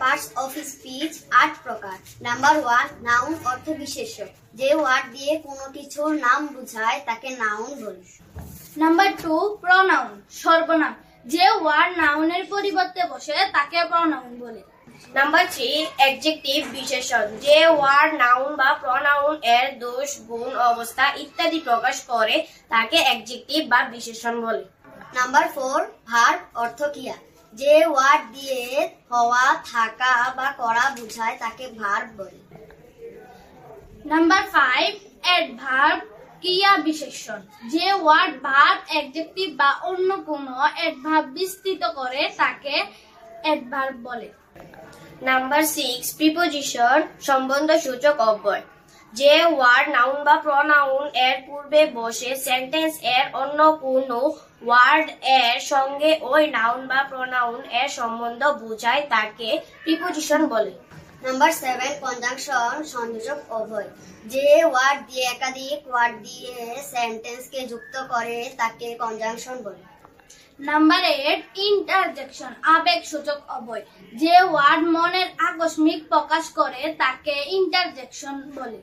Parts of speech ৮ প্রকার। Number 1 noun অর্থ বিশেষ্য, যে ওয়ার্ড দিয়ে কোনো কিছুর নাম বোঝায় তাকে নাউন বলে। নাম্বার 2 প্রনাউন সর্বনাম, যে ওয়ার্ড নাউনের পরিবর্তে বসে তাকে প্রনাউন বলে। নাম্বার 3 অ্যাডজেক্টিভ বিশেষণ, যে ওয়ার্ড নাউন বা প্রনাউন এর দোষ, গুণ, অবস্থা ইত্যাদি প্রকাশ করে তাকে অ্যাডজেক্টিভ বা বিশেষণ বলে। নাম্বার 4 ভার্ব অর্থ ক্রিয়া, যে ওয়ার্ড দিয়ে হওয়া, থাকা বা করা বোঝায় তাকে ভার্ব বলে। নাম্বার 5 অ্যাডভার্ব ক্রিয়া বিশেষণ, যে ওয়ার্ড ভার্ব, অ্যাডজেক্টিভ বা অন্য কোনো অ্যাডভার্ব বিস্তৃত করে তাকে অ্যাডভার্ব বলে। নাম্বার 6 প্রিপোজিশন সম্বন্ধসূচক অব্যয়, যে ওয়ার্ড নাউন বা প্রনাউন এর পূর্বে বসে সেন্টেন্স এর অন্য কোনো ওয়ার্ড এর সঙ্গে ওই নাউন বা প্রনাউন এর সম্বন্ধ বোঝায় তাকে প্রিপোজিশন বলে। নাম্বার 7 কনজাংশন সংযোজক অব্যয়, যে ওয়ার্ড দিয়ে একাধিক ওয়ার্ড দিয়ে সেন্টেন্সকে যুক্ত করে তাকে কনজাংশন বলে। নাম্বার 8 ইন্টারজেকশন আবেগসূচক অব্যয়, যে ওয়ার্ড মনের আকস্মিক প্রকাশ করে তাকে ইন্টারজেকশন বলে।